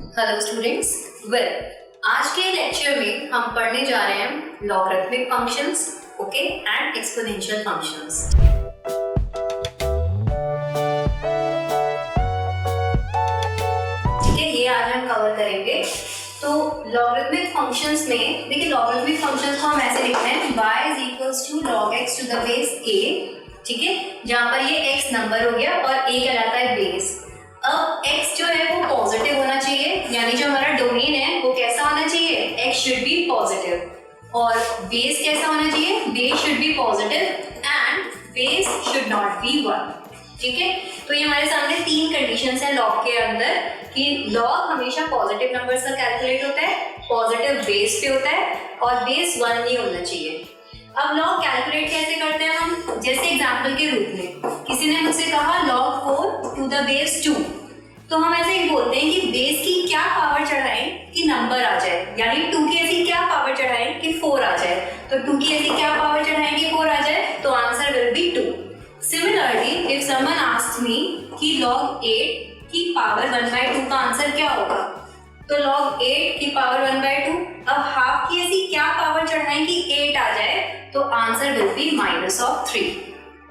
Hello students, आज के lecture में हम पढ़ने जा रहे हैं logarithmic functions, okay, and exponential functions. ठीक है, ये आज हम कवर करेंगे। तो लॉगरिथमिक फंक्शंस में देखिए, लॉगरिथमिक फंक्शंस को हम ऐसे लिखते हैं y is equals to log x to the base a, ठीक है, जहाँ पर ये x नंबर हो गया और a कहलाता है बेस। अब x जो है वो पॉजिटिव होना चाहिए, यानी जो हमारा डोमेन है वो कैसा होना चाहिए, x शुड बी पॉजिटिव। और बेस कैसा होना चाहिए, base should be positive and base should not be 1। ठीक है, तो ये हमारे सामने तीन कंडीशंस हैं लॉग के अंदर कि लॉग हमेशा पॉजिटिव नंबर से कैलकुलेट होता है, पॉजिटिव बेस पे होता है और बेस 1 नहीं होना चाहिए। अब लॉग कैलकुलेट कैसे करते हैं हम, जैसे एग्जांपल के रूप में किसी ने मुझसे कहा log 4 to the base 2, तो हम ऐसे ही बोलते हैं कि बेस की क्या पावर चढ़ाएं कि नंबर आ जाए, यानी 2 की ऐसी क्या पावर चढ़ाएं कि 4 आ जाए। तो 2 की ऐसी क्या पावर चढ़ाएं कि 4 आ जाए, तो answer will be 2। Similarly if someone asked me कि log 8 की पावर 1/2 का आंसर क्या होगा, तो log 8 की पावर 1/2, अब हाफ की ऐसी क्या पावर चढ़ाएं कि 8 आ जाए, तो आंसर विल बी -3।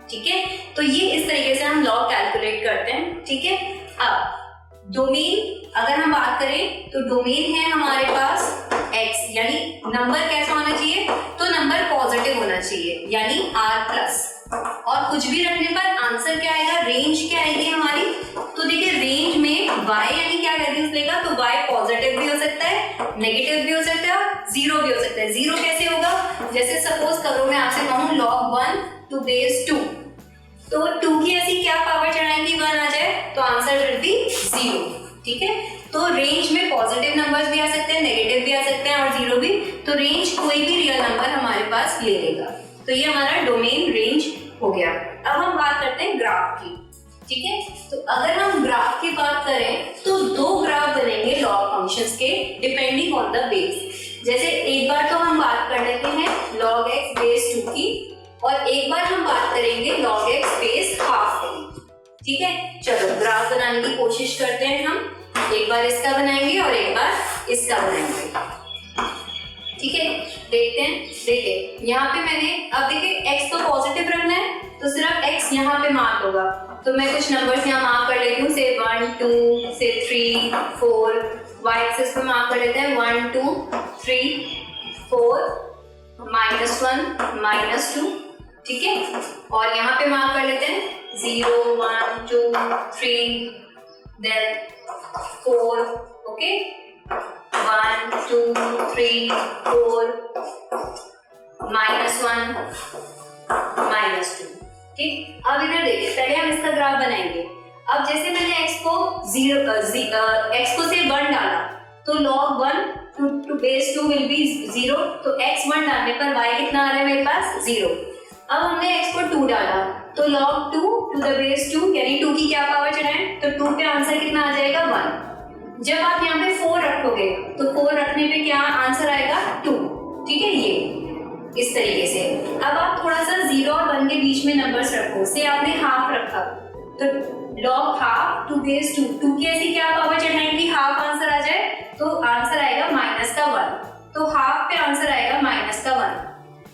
ठीक है, तो ये इस तरीके से हम लॉग कैलकुलेट करते हैं। ठीक है, अब डोमेन अगर हम बात करें तो डोमेन है हमारे पास x, यानी नंबर कैसा होना चाहिए, तो नंबर पॉजिटिव होना चाहिए, यानी r+। और कुछ भी रखने पर आंसर क्या आएगा, रेंज क्या आएगी हमारी, तो देखिए रेंज में y यानी क्या वैल्यूज लेगा, तो y पॉजिटिव भी हो सकता है, नेगेटिव भी हो सकता है, जीरो भी हो सकता है। जीरो कैसे होगा, जैसे सपोज करो मैं आपसे कहूँ log 1 to base 2, तो 2 की ऐसी क्या पावर चढ़ाएंगे 1 आ जाए, तो आंसर विल बी 0। ठीक है, तो रेंज में पॉजिटिव नंबर्स भी आ सकते हैं, नेगेटिव भी आ सकते हैं और जीरो भी, तो रेंज कोई भी रियल नंबर हमारे पास ले लेगा। तो ये हमारा डोमेन रेंज हो गया। अब हम बात करते हैं ग्राफ की। ठीक है, तो अगर हम ग्राफ की बात करें तो दो ग्राफ बनेंगे लॉग फंक्शंस के डिपेंडिंग ऑन द बेस। जैसे एक बार तो हम बात कर लेते हैं log x बेस 2 की, और एक बार हम बात करेंगे log x बेस हाफ की। ठीक है, चलो ग्राफ बनाने की कोशिश करते हैं हम। एक बार इसका बनाएंगे और एक बार इसका बनाएंगे। ठीक है, देखते हैं। देखिए यहाँ पे मैंने, अब देखिए x तो पॉजिटिव रखना है, तो सिर्फ x यहाँ पे मार्क होगा, तो मैं कुछ नंबर्स यहाँ मार्क कर लेती हूँ, से 1 2 से 3 4, y एक्सिस पे मार्क कर लेते हैं 1 2 3 4 -1 -2। ठीक है, और यहाँ पे मार्क कर लेते हैं 0 1 2 3 देन 4, ओके, 1 2 3 4 -1 -2। ठीक, अब इधर देखिए, पहले हम इसका ग्राफ बनाएंगे। अब जैसे मैंने x को 1 डाला, तो log 1 to base 2 will be 0, तो x 1 डालने पर y कितना आ रहा है मेरे पास 0। अब हमने x को 2 डाला, तो log 2 to the base 2, यानी 2 की क्या पावर चढ़ाएं, तो 2 पे आंसर कितना आ जाएगा 1। जब आप यहाँ पे 4 रखोगे, तो 4 रखने पे क्या आंसर आएगा 2। ठीक है, ये इस तरीके से। अब आप थोड़ा सा 0 और 1 के बीच में नंबर्स रखो, से आपने हाफ रखा, तो log हाफ टू बेस 2, 2 की ऐसी क्या पावर चढ़ाएंगे हाफ आंसर आ जाए, तो आंसर आएगा -1, तो हाफ पे आंसर आएगा -1।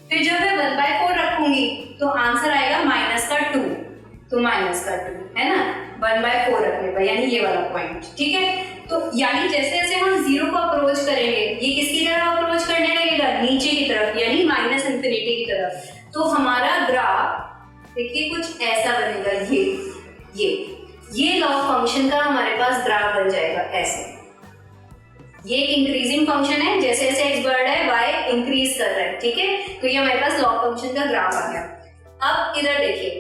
फिर जब मैं 1/4 रखूंगी तो आंसर आएगा -2, तो -2 है ना, 1/4 रखने पर, यानी ये वाला पॉइंट। ठीक है, तो यानी जैसे जैसे हम 0 को अप्रोच करेंगे, ये किसकी तरफ अप्रोच करने लगेगा, नीचे की तरफ, यानी -∞ की तरफ। तो हमारा ग्राफ देखिए कुछ ऐसा बनेगा, ये लॉग फंक्शन का हमारे पास ग्राफ बन जाएगा ऐसे। ये एक इंक्रीजिंग फंक्शन है, जैसे जैसे x बढ़ रहा है y इंक्रीज कर रहा है। ठीक है, तो ये हमारे पास लॉग फंक्शन का ग्राफ आ गया। अब इधर देखिए,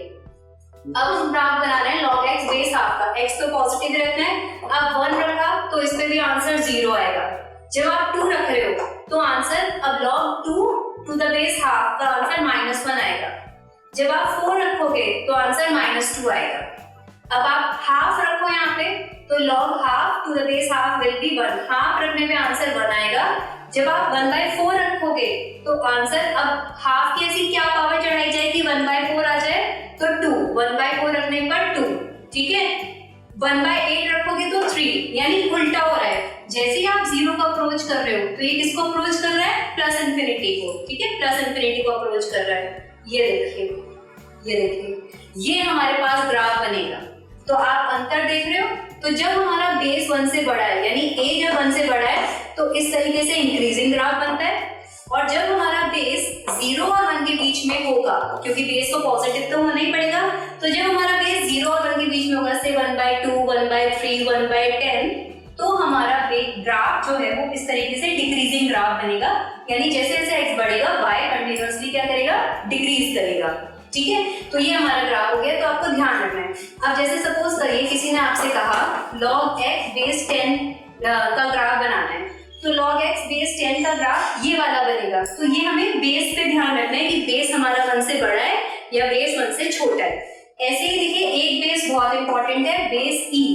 अब हम ग्राफ बना रहे हैं log x बेस हाफ का, x तो पॉजिटिव रखना है, अब 1 रखा तो इस पे भी आंसर 0 आएगा। जब आप 2 रख रहे हो तो आंसर, अब log 2 to the base half का आंसर -1 आएगा। जब आप 4 रखोगे तो आंसर -2 आएगा। अब आप हाफ रखो यहाँ पे, तो log half to the base half will be 1, half रखने पे आंसर 1 आएगा। जब आप 1/4 रखोगे तो आंसर, अब हाफ की ऐसी क्या पावर चढ़ाई जाएगी 1/4 आ जाए, तो 2, 1/4 रखने पर 2। ठीक है, 1/8 रखोगे तो 3, यानी उल्टा हो रहा है। जैसे ही आप 0 को अप्रोच कर रहे हो तो ये किसको अप्रोच कर रहा है, प्लस इंफिनिटी को, ठीक है, प्लस इंफिनिटी को अप्रोच कर रहा है। ये देखिए ये हमारे पास ग्राफ बनेगा। तो आप अंतर देख रहे हो, तो जब हमारा बेस 1 से बड़ा है, यानी a जब 1 से बड़ा है तो इस तरीके से इंक्रीजिंग ग्राफ बनता है, और जब हमारा बेस 0 और 1 के बीच में होगा, क्योंकि बेस को पॉजिटिव तो होना ही पड़ेगा, तो जब हमारा बेस 0 और 1 के बीच में होगा, से 1/2, 1/3, 1/10, तो हमारा ग्राफ जो है वो इस तरीके से डिक्रीजिंग ग्राफ बनेगा, यानी जैसे जैसे x बढ़ेगा y कंटिन्यूअसली क्या करेगा, डिक्रीज करेगा, ठीक है। तो ये हमारा ग्राफ हो गया। तो आपको ध्यान रखना है। अब जैसे सपोज करिए किसी ने आपसे कहा log x बेस 10 का ग्राफ बनाना है, तो log x बेस 10 का ग्राफ ये वाला बनेगा। तो ये हमें बेस पे ध्यान रखना है कि बेस हमारा 1 से बड़ा है या बेस 1 से छोटा है। ऐसे ही देखिए एक बेस बहुत इंपॉर्टेंट है, बेस e।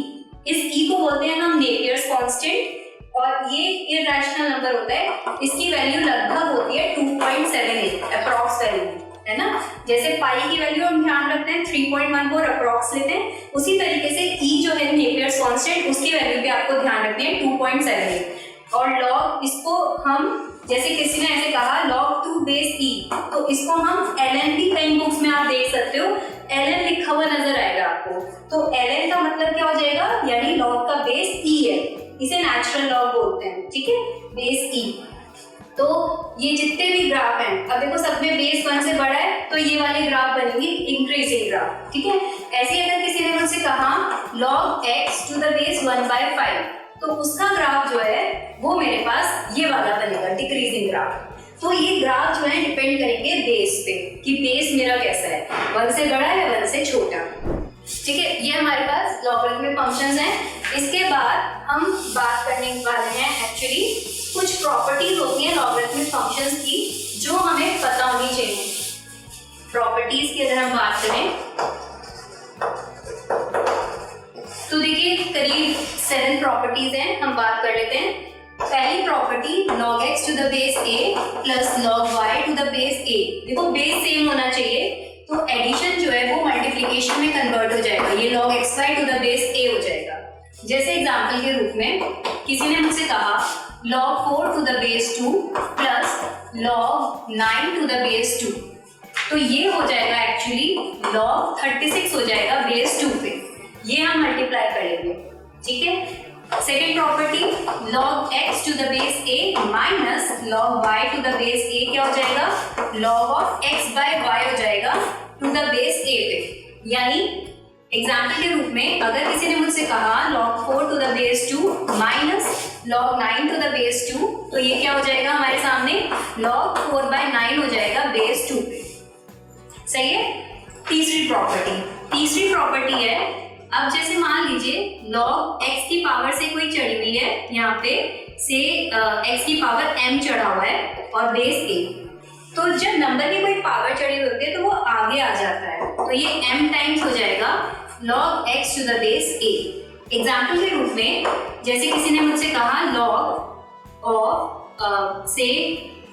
इस e को बोलते हैं हम नेपियर्स कांस्टेंट, और ये इरैशनल नंबर होता है। इसकी वैल्यू लगभग होती है 2.78 अप्रॉक्स वैल्यू, है ना। जैसे पाई की वैल्यू हम ध्यान रखते हैं 3.14 अप्रॉक्स लेते हैं, उसी तरीके से e जो है नेपियर्स कांस्टेंट, उसकी वैल्यू भी आपको ध्यान रखनी है 2.78। और log, इसको हम जैसे किसी ने ऐसे कहा log 2 बेस e, तो इसको हम ln भी कई बुक्स में आप देख सकते हो, ln लिखा हुआ नजर आएगा आपको। तो ln का मतलब क्या हो जाएगा, यानी log का बेस e है, इसे नेचुरल लॉग बोलते हैं, ठीक है, बेस e। तो ये जितने भी ग्राफ हैं, अब देखो सब में बेस 1 से बड़ा है तो ये वाले ग्राफ बनेंगे इंक्रीजिंग ग्राफ, ठीक है। ऐसे अगर किसी ने मुझसे कहा log x to the base 1/5, तो उसका ग्राफ जो है वो मेरे पास ये वाला बनेगा, डिक्रीजिंग ग्राफ। तो ये ग्राफ जो है डिपेंड करेंगे बेस पे कि बेस मेरा कैसा है, 1 से बड़ा है 1 से छोटा, ठीक है। ये हमारे पास लॉगरिथमिक फंक्शंस हैं। इसके बाद हम बात करने वाले हैं एक्चुअली कुछ प्रॉपर्टीज होती हैं लॉगरिथमिक फंक्शंस की जो हमें पता होनी चाहिए। प्रॉपर्टीज की अगर हम बात करें तो देखिए करीब 7 प्रॉपर्टीज हैं, हम बात कर लेते हैं। पहली property log x to the base a plus log y to the base a। देखो बेस सेम होना चाहिए, तो एडिशन जो है वो मल्टीप्लिकेशन में कन्वर्ट हो जाएगा, ये log xy to the base a हो जाएगा। जैसे एग्जांपल के रूप में किसी ने मुझसे कहा log 4 to the base 2 plus log 9 to the base 2, तो ये हो जाएगा एक्चुअली log 36 हो जाएगा बेस 2 पे, ये हम मल्टीप्लाई कर लेंगे, ठीक है। Second property log x to the base a minus log y to the base a क्या हो जाएगा, log of x by y हो जाएगा टू द बेस a पे। यानी एग्जाम्पल के रूप में अगर किसी ने मुझसे कहा log 4 to the base 2 minus log 9 to the base 2, तो ये क्या हो जाएगा हमारे सामने log 4/9 हो जाएगा बेस 2 पे, सही है। तीसरी प्रॉपर्टी है, अब जैसे मान लीजिए log x की पावर से कोई चढ़ी हुई है, यहाँ पे से x की पावर m चढ़ा हुआ है और बेस a, तो जब नंबर की कोई पावर चढ़ी हुई होती है तो वो आगे आ जाता है, तो ये m टाइम्स हो जाएगा log x to the base a। Example के रूप में जैसे किसी ने मुझसे कहा log ऑफ से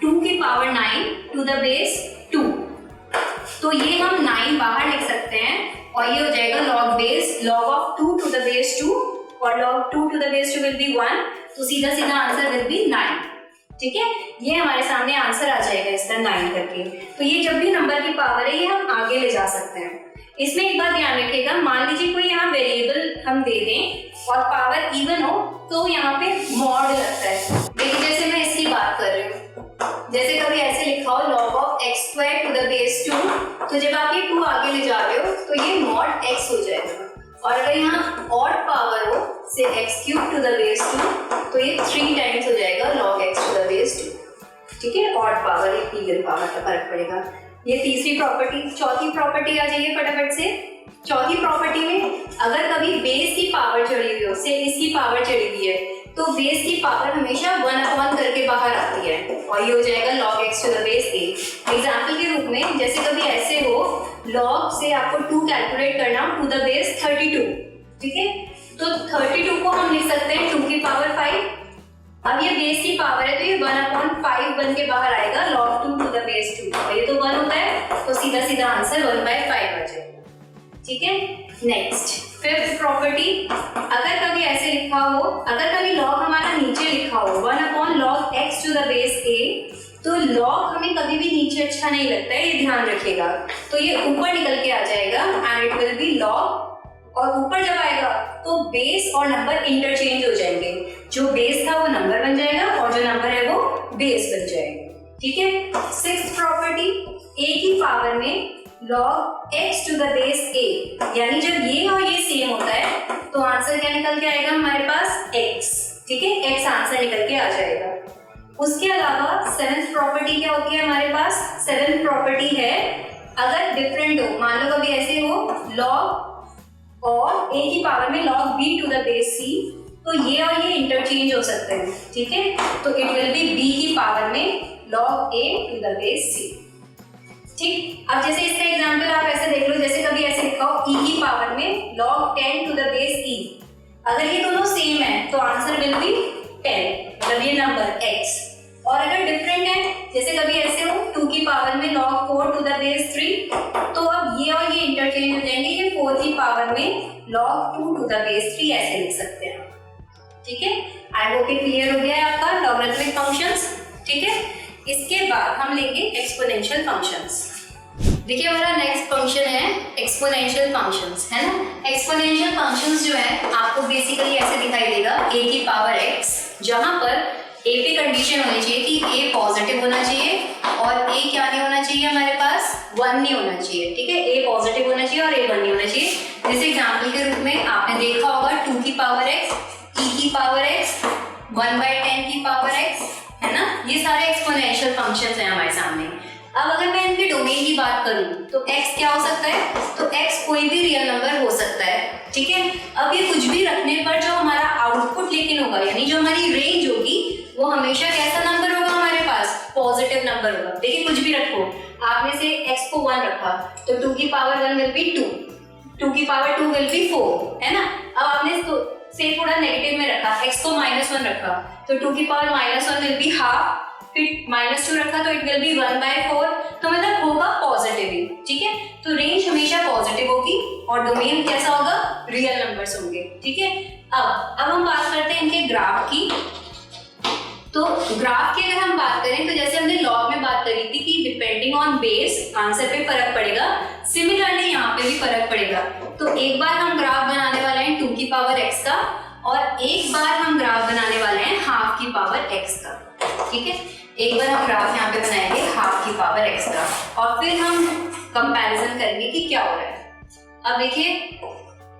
2 की पावर 9 टू द बेस 2, तो ये हम 9 बाहर लिख सकते हैं और ये हो जाएगा log of 2 to the base 2, और log 2 to the base 2 will be 1, तो सीधा आंसर विल बी 9, ठीक है। ये हमारे सामने आंसर आ जाएगा इसका 9 करके। तो ये जब भी नंबर की पावर है ये हम आगे ले जा सकते हैं। इसमें एक बात ध्यान रखिएगा, मान लीजिए कोई यहाँ वेरिएबल हम दे दें और पावर इवन हो तो यहाँ पे मॉड लगता है। देखिए जैसे मैं इसकी बात कर रही हूँ, जैसे कभी ऐसे लिखा हो log of x square to the base 2, तो जब आप ये 2 आगे ले जा रहे हो तो ये मॉड x हो जाएगा, और अगर यहाँ ऑड पावर हो से x cube to the base 2, तो ये 3 टाइम्स हो जाएगा log x to the base 2, ठीक है। ऑड पावर एक इवन पावर का फर्क पड़ेगा। ये तीसरी प्रॉपर्टी। चौथी प्रॉपर्टी आ जाइए फटाफट से। चौथी प्रॉपर्टी में अगर कभी बेस की पावर चढ़ी हुई हो, से इसकी पावर चढ़ी हुई है, तो बेस की पावर हमेशा 1 करके बाहर आती है और ये हो जाएगा log x to the base a। Example के रूप में जैसे कभी ऐसे हो log से आपको 2 कैलकुलेट करना टू द बेस 32, ठीक है, तो 32 को हम लिख सकते हैं 2 की पावर 5। अब ये बेस की पावर है तो ये 1/5 बन के बाहर आएगा log 2 टू द बेस 2, और ये तो 1 होता है, तो सीधा आंसर 1/5 आ जाएगा, ठीक है। नेक्स्ट फिफ्थ प्रॉपर्टी, अगर कभी ऐसे लिखा हो, अगर कभी लॉग हमारा नीचे लिखा हो 1/log x to the base a, तो लॉग हमें कभी भी नीचे अच्छा नहीं लगता है, ये ध्यान रखिएगा। तो ये ऊपर निकल के आ जाएगा and it will B log, और ऊपर जब आएगा तो बेस और नंबर इंटरचेंज हो जाएंगे, जो बेस था वो नंबर बन जाएगा और जो नंबर है वो बेस बन जाएगा। ठीक है। सिक्स्थ प्रॉपर्टी, a की पावर में log x to the base a, यानी जब ये और ये सेम होता है तो आंसर क्या निकल के आएगा हमारे पास x। ठीक है, x आंसर निकल के आ जाएगा। उसके अलावा सेवेंथ प्रॉपर्टी क्या होती है हमारे पास? सेवेंथ प्रॉपर्टी है अगर डिफरेंट हो, मान लो कभी ऐसे हो log और a की पावर में log b to the base c, तो ये और ये इंटरचेंज हो सकते हैं। ठीक है, तो इट विल बी b की पावर में log a to the base c। ठीक, अब जैसे इसका एग्जांपल आप ऐसे देख लो, जैसे कभी ऐसे लिखा हो e की पावर में log 10 to the base e, अगर ये दोनों सेम है तो आंसर विल बी 10, मतलब ये नंबर x। और अगर डिफरेंट है, जैसे कभी ऐसे हो 2 की पावर में log 4 टू द बेस 3, तो अब ये और ये इंटरचेंज हो जाएंगे, ये 4 की पावर में log 2 टू द बेस 3 ऐसे लिख सकते हैं। ठीक है, आई होप ये क्लियर हो गया है आपका लॉगरिथमिक फंक्शंस। ठीक है, इसके बाद हम लेंगे एक्सपोनेंशियल फंक्शंस। देखिए हमारा नेक्स्ट फंक्शन है एक्सपोनेंशियल फंक्शंस, है ना। एक्सपोनेंशियल फंक्शंस जो है आपको बेसिकली ऐसे दिखाई देगा a की पावर x, जहां पर a पे कंडीशन होनी चाहिए कि a पॉजिटिव होना चाहिए और a क्या नहीं होना चाहिए हमारे पास? 1 नहीं होना चाहिए। ठीक है, a पॉजिटिव होना चाहिए और a 1 नहीं होना चाहिए। जैसे एग्जांपल के रूप में आपने देखा होगा 2 की पावर x, e की पावर x, 1/10 की पावर x, है ना। ये सारे एक्सपोनेंशियल फंक्शंस हैं हमारे सामने। अब अगर मैं इनके डोमेन की बात करूं तो x क्या हो सकता है? तो x कोई भी रियल नंबर हो सकता है। ठीक है, अब ये कुछ भी रखने पर जो हमारा आउटपुट लेकिन होगा, यानी जो हमारी रेंज होगी, वो हमेशा कैसा नंबर होगा हमारे पास? पॉजिटिव नंबर होगा। देखिए कुछ भी रखो, आपने से x को 1 रखा तो 2 की पावर 1 विल बी 2, 2 की पावर 2 विल बी 4, है ना। अब आपने से थोड़ा नेगेटिव में रखा, x को -1 रखा तो 2 की पावर -1 विल बी हाफ, फिर -2 रखा तो इट विल बी 1/4, तो मतलब होगा पॉजिटिव ही। ठीक है, तो रेंज हमेशा पॉजिटिव होगी और डोमेन कैसा होगा? रियल नंबर्स होंगे। ठीक है, अब हम बात करते हैं इनके ग्राफ की। तो ग्राफ की अगर हम बात करें तो जैसे हमने लॉग में बात करी थी कि डिपेंडिंग ऑन बेस आंसर पे फर्क पड़ेगा, सिमिलरली यहाँ पे भी फर्क पड़ेगा। तो एक बार हम ग्राफ बनाने वाले हैं 2 की पावर x का, और एक बार हम ग्राफ बनाने वाले हैं हाफ की पावर x का। ठीक है, एक बार हम ग्राफ यहाँ पे बनाएंगे हाफ की पावर x का और फिर हम कंपैरिजन करेंगे कि क्या हो रहा है। अब देखिए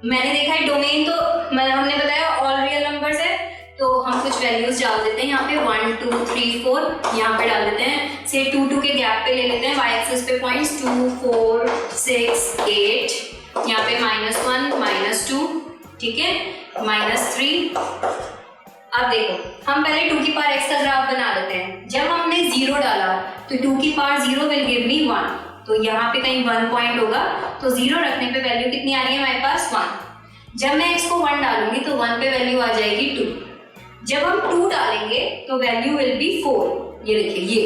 मैंने देखा है डोमेन, तो हमने बताया ऑल रियल नंबर्स है, तो हम कुछ वैल्यूज डाल देते हैं यहाँ पे 1 2 3 4 यहाँ पे डाल देते हैं। से 2 2 के गैप पे ले लेते हैं y एक्सिस पे पॉइंट्स 2 4 6 8, यहाँ पे -1 -2, ठीक है, -3। अब देखो हम पहले 2 की पावर x का ग्राफ बना लेते हैं। जब हमने 0 डाला तो 2 की पावर 0 विल गिव मी 1, तो यहाँ पे कहीं 1 पॉइंट होगा, तो 0 रखने पे वैल्यू कितनी आ रही है हमारे पास? 1। जब मैं x को 1 डालूंगी तो 1 पे वैल्यू आ जाएगी 2। जब हम 2 डालेंगे तो वैल्यू विल बी 4, ये देखिए ये।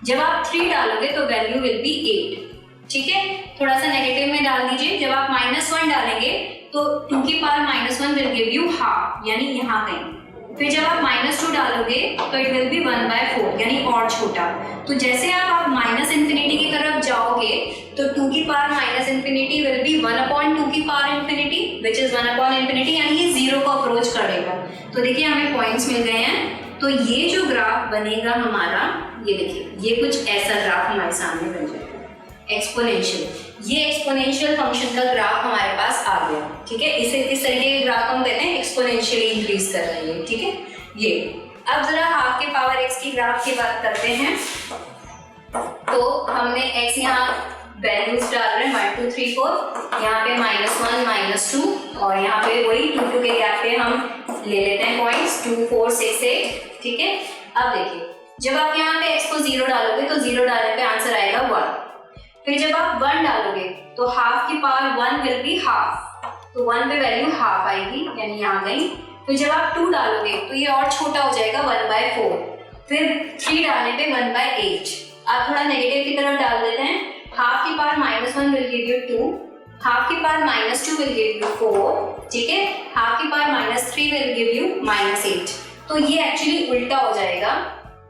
जब आप 3 डालोगे तो वैल्यू विल बी 8। ठीक है, थोड़ा सा नेगेटिव में डाल दीजिए। जब आप -1 डालेंगे तो 2 की power -1 will give you half, यानी यहाँ कहीं। फिर जब आप -2 डालोगे तो इट विल बी 1/4, यानी और छोटा। तो जैसे आप -∞ की तरफ जाओगे तो 2 की पावर -∞ विल बी 1/2 की पावर इंफिनिटी, विच इज 1/∞, यानी ये 0 को अप्रोच करेगा। तो देखिए हमें पॉइंट्स मिल गए हैं। तो ये जो ग्राफ बनेगा हमारा, ये देखिए ये कुछ ऐसा ग्राफ हमारे सामने बन जाएगा एक्सपोनेंशियल। ये एक्सपोनेंशियल फंक्शन का ग्राफ हमारे पास आ गया। ठीक है, इसे इस तरीके के ग्राफ हम कहते हैं एक्सपोनेंशियली इंक्रीज कर रही है। ठीक है, ये अब जरा हाफ के पावर x की ग्राफ की बात करते हैं। तो हमने x यहाँ वैल्यूज डाल रहे हैं 1 2 3 4, यहाँ पे -1 -2 और यहाँ पे वही 2 2 के गैप पे हम ले लेते हैं पॉइंट्स 2 4 6 8। ठीक है, अब देखिए जब आप यहाँ पे x को 0 डालोगे तो 0 डालने पे आंसर आएगा 1। फिर जब आप 1 डालोगे तो हाफ की पावर 1 विल बी हाफ, तो 1 पे वैल्यू हाफ आएगी, यानी यहाँ गई। फिर जब आप 2 डालोगे तो ये और छोटा हो जाएगा 1/4। फिर 3 डालने पे 1/8। आप थोड़ा नेगेटिव की तरफ डाल देते हैं। हाफ की power -1 will give you 2, half की पावर -2 विल गिव यू 4, ठीक है, हाफ की पावर -3 विल गिव यू -8। तो ये एक्चुअली उल्टा हो जाएगा,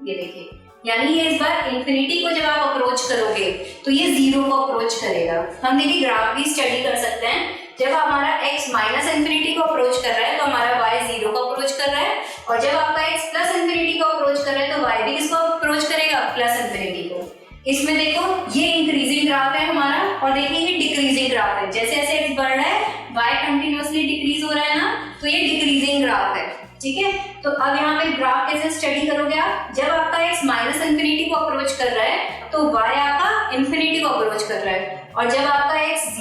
ये देखिए, यानी ये इस बार इंफिनिटी को जब आप अप्रोच करोगे तो ये 0 को अप्रोच करेगा। हम देखिए ग्राफ भी स्टडी कर सकते हैं, जब हमारा x माइनस इंफिनिटी को अप्रोच कर रहा है तो हमारा y 0 को अप्रोच कर रहा है, और जब आपका x प्लस इंफिनिटी को अप्रोच कर रहा है तो y भी किसको अप्रोच करेगा, प्लस इंफिनिटी को। इसमें देखो ये इंक्रीजिंग ग्राफ है हमारा, और देखिए ये डिक्रीजिंग ग्राफ है, जैसे जैसे x बढ़ रहा है y कंटिन्यूअसली डिक्रीज हो रहा है ना, तो ये डिक्रीजिंग ग्राफ है, ठीक है। तो अब यहाँ पे ग्राफ कैसे स्टडी करोगे आप, जब आपका x माइनस इंफिनिटी को अप्रोच कर रहा है तो y आपका इंफिनिटी को अप्रोच कर रहा है, और जब आपका x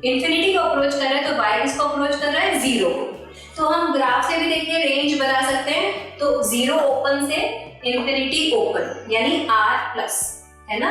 इंफिनिटी को अप्रोच कर रहा है तो y किसको अप्रोच कर रहा है, 0 को। तो हम ग्राफ से भी देखिए रेंज बता सकते हैं, तो 0 ओपन से इंफिनिटी ओपन, यानी r प्लस, है ना,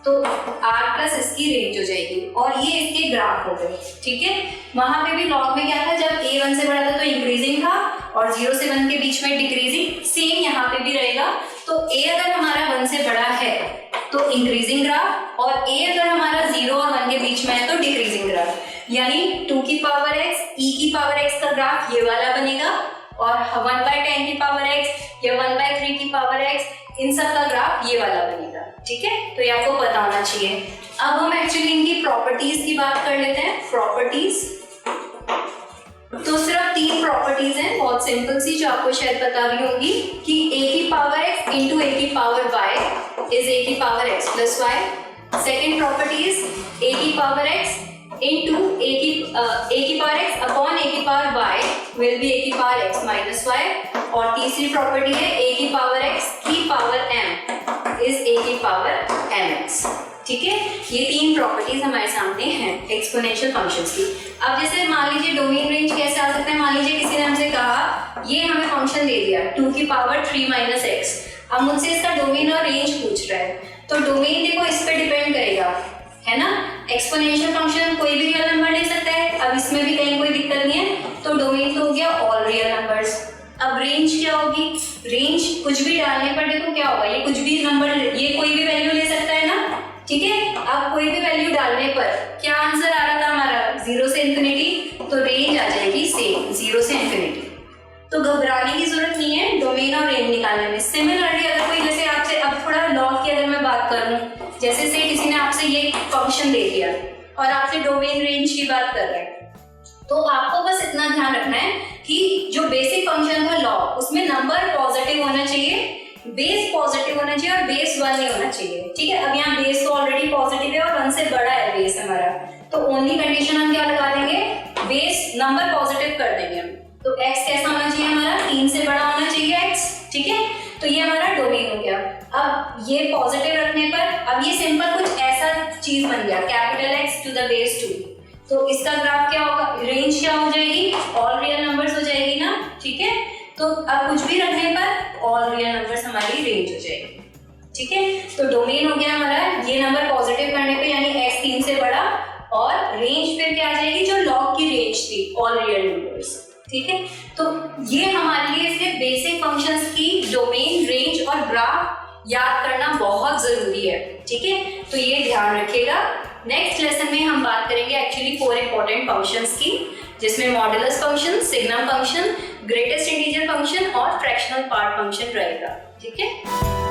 तो r प्लस इसकी रेंज हो जाएगी, और ये इसके ग्राफ हो गए, ठीक है। वहां पे भी लॉग में क्या था, जब a 1 से बड़ा था तो इंक्रीजिंग था, और 0 से 1 के बीच में डिक्रीजिंग, सेम यहाँ पे भी रहेगा। तो a अगर हमारा 1 से बड़ा है तो इंक्रीजिंग ग्राफ, और a अगर हमारा 0 और 1 के बीच में है तो डिक्रीजिंग ग्राफ, यानी 2 की पावर x e की पावर x का ग्राफ ये वाला बनेगा, और 1/10 की पावर x या 1/3 की पावर x, इन सब का ग्राफ ये वाला बनेगा, ठीक है। तो ये आपको पता होना चाहिए। अब हम एक्चुअली इनकी प्रॉपर्टीज की बात कर लेते हैं। प्रॉपर्टीज तो सिर्फ 3 प्रॉपर्टीज हैं, बहुत सिंपल सी, जो आपको शायद पता भी होंगी, कि a की पावर x इंटू a की पावर y इज a की power x plus y। Second property is a की पावर x इंटू a की पावर x अपॉन a की power y will be a की पावर x माइनस y। और तीसरी property है a की power x की पावर m इज a की पावर mx, ठीक है। ये 3 प्रॉपर्टीज हमारे सामने हैं एक्सपोनेंशियल फंक्शंस की। अब जैसे मान लीजिए डोमेन रेंज कैसे आ सकता है, मान लीजिए किसी ने हमसे कहा ये हमें फंक्शन दे दिया 2 की पावर 3 माइनस x, अब मुझसे इसका डोमेन और रेंज पूछ रहा है, तो डोमेन देखो इस पे डिपेंड करेगा, है ना। एक्सपोनेंशियल फंक्शन कोई भी रियल नंबर ले सकता है, अब इसमें भी कहीं कोई दिक्कत नहीं है, तो डोमेन तो हो गया ऑल रियल नंबर्स। अब रेंज क्या होगी, रेंज कुछ भी डालने पर देखो क्या होगा, ये कुछ भी नंबर, ये कोई भी वैल्यू ले सकता है ना, ठीक है। अब कोई भी वैल्यू डालने पर क्या आंसर आ रहा था हमारा, 0 से इंफिनिटी, तो रेंज आ जाएगी सेम 0 से इंफिनिटी। तो घबराने की जरूरत नहीं है डोमेन और रेंज निकालने में। सिमिलरली अगर कोई जैसे आपसे, अब थोड़ा लॉग की अगर मैं बात करूं, जैसे से किसी ने आपसे ये फंक्शन दे दिया और आपसे डोमेन रेंज की बात कर रहा है, तो आपको बस इतना ध्यान रखना है कि जो बेसिक फंक्शन था लॉग, उसमें नंबर पॉजिटिव होना चाहिए, बेस पॉजिटिव होना चाहिए और बेस 1 नहीं होना चाहिए, ठीक है। अब यहाँ बेस तो ऑलरेडी पॉजिटिव है और 1 से बड़ा है बेस हमारा, तो ओनली कंडीशन हम क्या लगा देंगे, बेस नंबर पॉजिटिव कर देंगे हम। तो x कैसा होना चाहिए हमारा, 3 से बड़ा होना चाहिए x, ठीक है। तो ये हमारा डोमेन हो गया। अब ये पॉजिटिव रखने पर अब ये सिंपल कुछ ऐसा चीज बन गया, capital X to the base 2, तो इसका ग्राफ क्या होगा, रेंज क्या हो जाएगी, ऑल रियल नंबर्स हो जाएगी ना, ठीक है। तो अब कुछ भी रखने पर ऑल रियल नंबर्स हमारी रेंज हो जाएगी, ठीक है। तो डोमेन हो गया हमारा ये नंबर पॉजिटिव करने पे, यानी x 3 से बड़ा, और रेंज फिर क्या आ जाएगी, जो लॉग की रेंज थी, ऑल रियल नंबर्स, ठीक है। तो ये हमारे लिए सिर्फ बेसिक फंक्शंस की डोमेन, रेंज और ग्राफ याद करना बहुत जरूरी है, ठीक है। तो ये ध्यान रखिएगा। नेक्स्ट लेसन में हम बात करेंगे एक्चुअली 4 इंपॉर्टेंट फंक्शंस की, जिसमें modulus function, signum function, greatest integer function और फ्रैक्शनल पार्ट फंक्शन रहेगा, ठीक है।